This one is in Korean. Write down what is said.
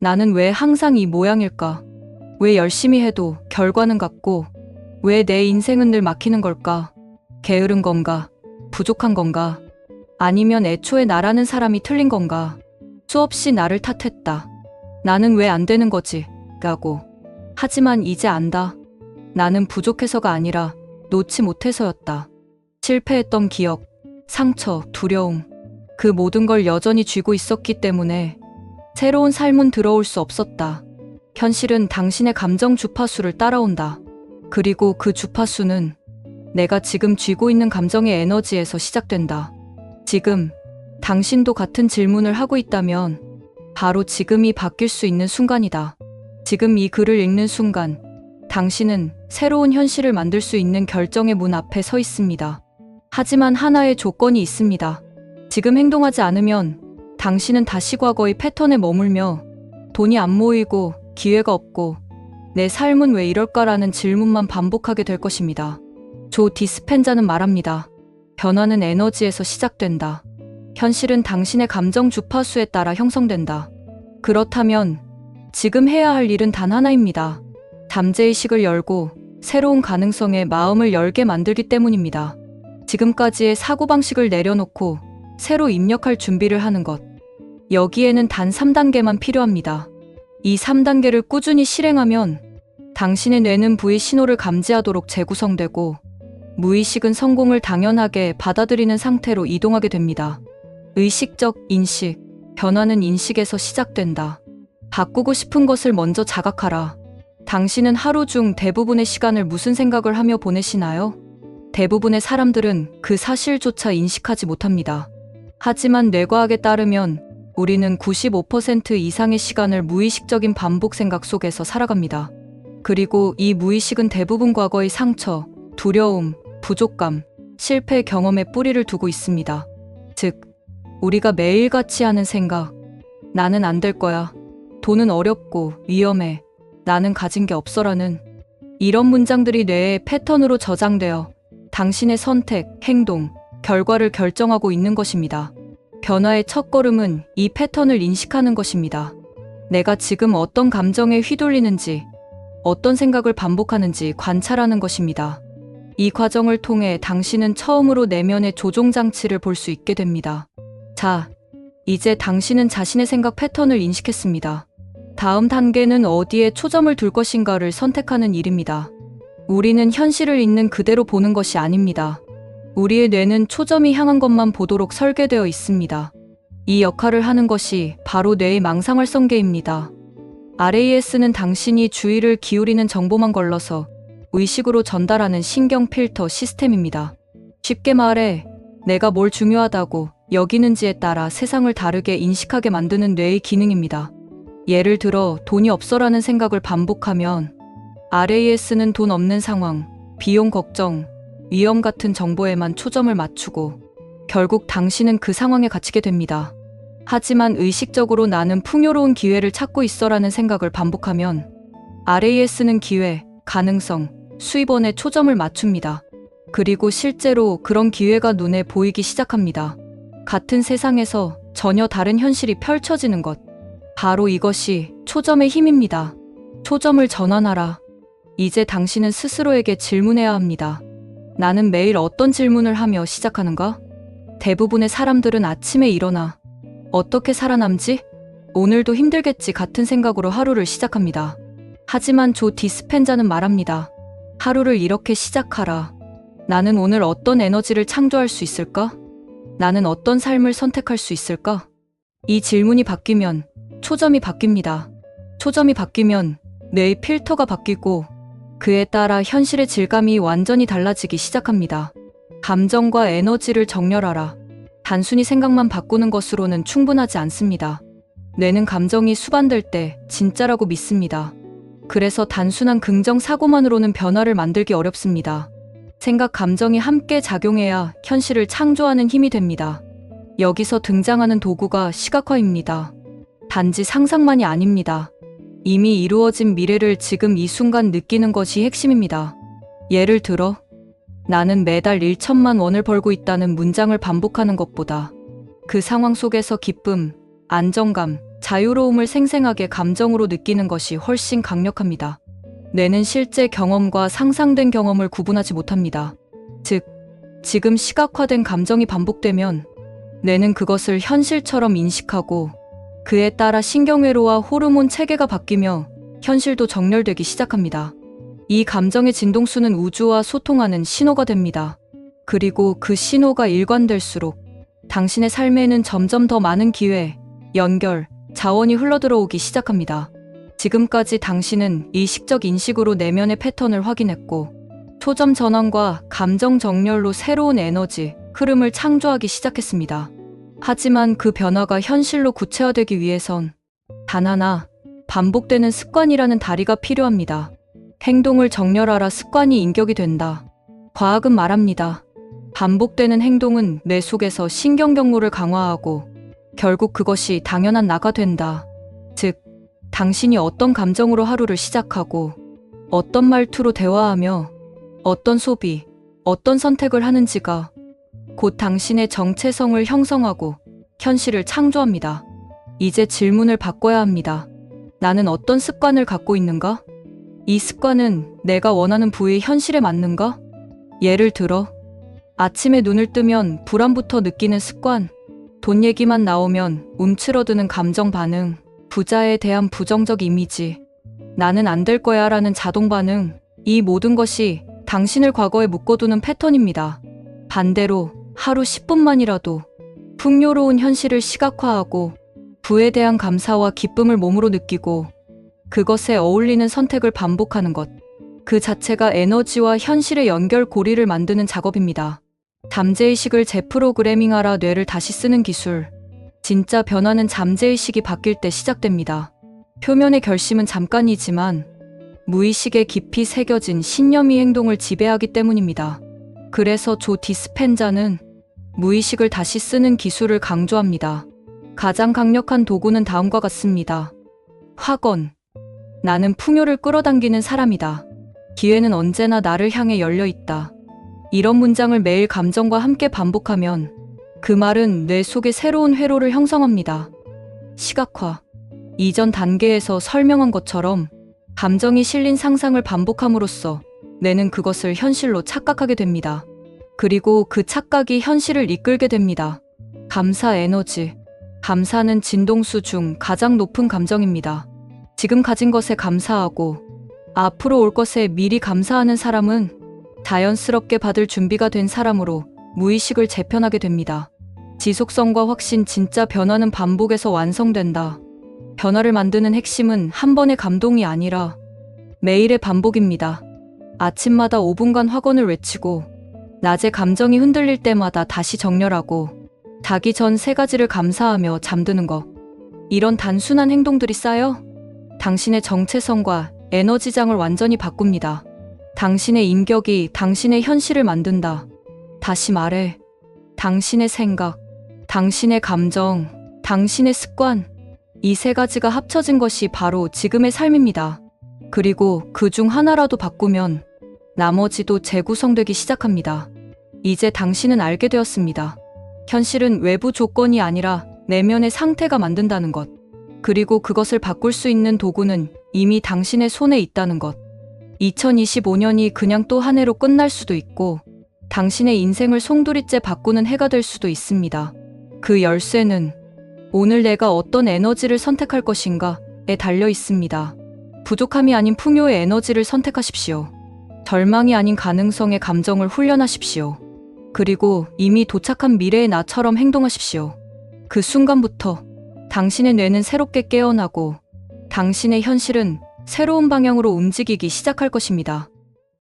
나는 왜 항상 이 모양일까? 왜 열심히 해도 결과는 같고, 왜 내 인생은 늘 막히는 걸까? 게으른 건가? 부족한 건가? 아니면 애초에 나라는 사람이 틀린 건가? 수없이 나를 탓했다. 나는 왜 안 되는 거지? 라고. 하지만 이제 안다. 나는 부족해서가 아니라 놓지 못해서였다. 실패했던 기억, 상처, 두려움, 그 모든 걸 여전히 쥐고 있었기 때문에 새로운 삶은 들어올 수 없었다. 현실은 당신의 감정 주파수를 따라온다. 그리고 그 주파수는 내가 지금 쥐고 있는 감정의 에너지에서 시작된다. 지금 당신도 같은 질문을 하고 있다면 바로 지금이 바뀔 수 있는 순간이다. 지금 이 글을 읽는 순간 당신은 새로운 현실을 만들 수 있는 결정의 문 앞에 서 있습니다. 하지만 하나의 조건이 있습니다. 지금 행동하지 않으면 당신은 다시 과거의 패턴에 머물며 돈이 안 모이고 기회가 없고 내 삶은 왜 이럴까라는 질문만 반복하게 될 것입니다. 조 디스펜자는 말합니다. 변화는 에너지에서 시작된다. 현실은 당신의 감정 주파수에 따라 형성된다. 그렇다면 지금 해야 할 일은 단 하나입니다. 잠재의식을 열고 새로운 가능성에 마음을 열게 만들기 때문입니다. 지금까지의 사고방식을 내려놓고 새로 입력할 준비를 하는 것. 여기에는 단 3단계만 필요합니다. 이 3단계를 꾸준히 실행하면 당신의 뇌는 부의 신호를 감지하도록 재구성되고 무의식은 성공을 당연하게 받아들이는 상태로 이동하게 됩니다. 의식적 인식, 변화는 인식에서 시작된다. 바꾸고 싶은 것을 먼저 자각하라. 당신은 하루 중 대부분의 시간을 무슨 생각을 하며 보내시나요? 대부분의 사람들은 그 사실조차 인식하지 못합니다. 하지만 뇌과학에 따르면 우리는 95% 이상의 시간을 무의식적인 반복 생각 속에서 살아갑니다. 그리고 이 무의식은 대부분 과거의 상처, 두려움, 부족감, 실패 경험에 뿌리를 두고 있습니다. 즉, 우리가 매일같이 하는 생각, 나는 안 될 거야, 돈은 어렵고 위험해, 나는 가진 게 없어라는 이런 문장들이 뇌의 패턴으로 저장되어 당신의 선택, 행동, 결과를 결정하고 있는 것입니다. 변화의 첫걸음은 이 패턴을 인식하는 것입니다. 내가 지금 어떤 감정에 휘둘리는지, 어떤 생각을 반복하는지 관찰하는 것입니다. 이 과정을 통해 당신은 처음으로 내면의 조종장치를 볼 수 있게 됩니다. 자, 이제 당신은 자신의 생각 패턴을 인식했습니다. 다음 단계는 어디에 초점을 둘 것인가를 선택하는 일입니다. 우리는 현실을 있는 그대로 보는 것이 아닙니다. 우리의 뇌는 초점이 향한 것만 보도록 설계되어 있습니다. 이 역할을 하는 것이 바로 뇌의 망상활성계입니다. RAS는 당신이 주의를 기울이는 정보만 걸러서 의식으로 전달하는 신경 필터 시스템입니다. 쉽게 말해 내가 뭘 중요하다고 여기는지에 따라 세상을 다르게 인식하게 만드는 뇌의 기능입니다. 예를 들어 돈이 없어라는 생각을 반복하면 RAS는 돈 없는 상황, 비용 걱정, 위험 같은 정보에만 초점을 맞추고 결국 당신은 그 상황에 갇히게 됩니다. 하지만 의식적으로 나는 풍요로운 기회를 찾고 있어라는 생각을 반복하면 RAS는 기회, 가능성, 수입원에 초점을 맞춥니다. 그리고 실제로 그런 기회가 눈에 보이기 시작합니다. 같은 세상에서 전혀 다른 현실이 펼쳐지는 것. 바로 이것이 초점의 힘입니다. 초점을 전환하라. 이제 당신은 스스로에게 질문해야 합니다. 나는 매일 어떤 질문을 하며 시작하는가? 대부분의 사람들은 아침에 일어나 어떻게 살아남지? 오늘도 힘들겠지 같은 생각으로 하루를 시작합니다. 하지만 조 디스펜자는 말합니다. 하루를 이렇게 시작하라. 나는 오늘 어떤 에너지를 창조할 수 있을까? 나는 어떤 삶을 선택할 수 있을까? 이 질문이 바뀌면 초점이 바뀝니다. 초점이 바뀌면 뇌의 필터가 바뀌고 그에 따라 현실의 질감이 완전히 달라지기 시작합니다. 감정과 에너지를 정렬하라. 단순히 생각만 바꾸는 것으로는 충분하지 않습니다. 뇌는 감정이 수반될 때 진짜라고 믿습니다. 그래서 단순한 긍정 사고만으로는 변화를 만들기 어렵습니다. 생각, 감정이 함께 작용해야 현실을 창조하는 힘이 됩니다. 여기서 등장하는 도구가 시각화입니다. 단지 상상만이 아닙니다. 이미 이루어진 미래를 지금 이 순간 느끼는 것이 핵심입니다. 예를 들어, 나는 매달 1천만 원을 벌고 있다는 문장을 반복하는 것보다 그 상황 속에서 기쁨, 안정감, 자유로움을 생생하게 감정으로 느끼는 것이 훨씬 강력합니다. 뇌는 실제 경험과 상상된 경험을 구분하지 못합니다. 즉, 지금 시각화된 감정이 반복되면 뇌는 그것을 현실처럼 인식하고 그에 따라 신경회로와 호르몬 체계가 바뀌며 현실도 정렬되기 시작합니다. 이 감정의 진동수는 우주와 소통하는 신호가 됩니다. 그리고 그 신호가 일관될수록 당신의 삶에는 점점 더 많은 기회, 연결, 자원이 흘러들어오기 시작합니다. 지금까지 당신은 의식적 인식으로 내면의 패턴을 확인했고 초점 전환과 감정 정렬로 새로운 에너지, 흐름을 창조하기 시작했습니다. 하지만 그 변화가 현실로 구체화되기 위해선 단 하나, 반복되는 습관이라는 다리가 필요합니다. 행동을 정렬하라 습관이 인격이 된다. 과학은 말합니다. 반복되는 행동은 뇌 속에서 신경 경로를 강화하고 결국 그것이 당연한 나가 된다. 즉, 당신이 어떤 감정으로 하루를 시작하고 어떤 말투로 대화하며 어떤 소비, 어떤 선택을 하는지가 곧 당신의 정체성을 형성하고 현실을 창조합니다. 이제 질문을 바꿔야 합니다. 나는 어떤 습관을 갖고 있는가? 이 습관은 내가 원하는 부의 현실에 맞는가? 예를 들어, 아침에 눈을 뜨면 불안부터 느끼는 습관, 돈 얘기만 나오면 움츠러드는 감정 반응, 부자에 대한 부정적 이미지, 나는 안 될 거야 라는 자동 반응, 이 모든 것이 당신을 과거에 묶어두는 패턴입니다. 반대로 하루 10분만이라도 풍요로운 현실을 시각화하고 부에 대한 감사와 기쁨을 몸으로 느끼고 그것에 어울리는 선택을 반복하는 것, 그 자체가 에너지와 현실의 연결고리를 만드는 작업입니다. 잠재의식을 재프로그래밍하라 뇌를 다시 쓰는 기술. 진짜 변화는 잠재의식이 바뀔 때 시작됩니다. 표면의 결심은 잠깐이지만 무의식에 깊이 새겨진 신념이 행동을 지배하기 때문입니다. 그래서 조 디스펜자는 무의식을 다시 쓰는 기술을 강조합니다. 가장 강력한 도구는 다음과 같습니다. 확언. 나는 풍요를 끌어당기는 사람이다. 기회는 언제나 나를 향해 열려 있다. 이런 문장을 매일 감정과 함께 반복하면 그 말은 뇌 속에 새로운 회로를 형성합니다. 시각화. 이전 단계에서 설명한 것처럼 감정이 실린 상상을 반복함으로써 뇌는 그것을 현실로 착각하게 됩니다. 그리고 그 착각이 현실을 이끌게 됩니다. 감사 에너지. 감사는 진동수 중 가장 높은 감정입니다. 지금 가진 것에 감사하고 앞으로 올 것에 미리 감사하는 사람은 자연스럽게 받을 준비가 된 사람으로 무의식을 재편하게 됩니다. 지속성과 확신. 진짜 변화는 반복에서 완성된다. 변화를 만드는 핵심은 한 번의 감동이 아니라 매일의 반복입니다. 아침마다 5분간 확언을 외치고 낮에 감정이 흔들릴 때마다 다시 정렬하고 자기 전 3가지를 감사하며 잠드는 것. 이런 단순한 행동들이 쌓여 당신의 정체성과 에너지장을 완전히 바꿉니다. 당신의 인격이 당신의 현실을 만든다. 다시 말해, 당신의 생각, 당신의 감정, 당신의 습관, 이 3가지가 합쳐진 것이 바로 지금의 삶입니다. 그리고 그 중 하나라도 바꾸면 나머지도 재구성되기 시작합니다. 이제 당신은 알게 되었습니다. 현실은 외부 조건이 아니라 내면의 상태가 만든다는 것. 그리고 그것을 바꿀 수 있는 도구는 이미 당신의 손에 있다는 것. 2025년이 그냥 또 한 해로 끝날 수도 있고 당신의 인생을 송두리째 바꾸는 해가 될 수도 있습니다. 그 열쇠는 오늘 내가 어떤 에너지를 선택할 것인가에 달려 있습니다. 부족함이 아닌 풍요의 에너지를 선택하십시오. 절망이 아닌 가능성의 감정을 훈련하십시오. 그리고 이미 도착한 미래의 나처럼 행동하십시오. 그 순간부터 당신의 뇌는 새롭게 깨어나고 당신의 현실은 새로운 방향으로 움직이기 시작할 것입니다.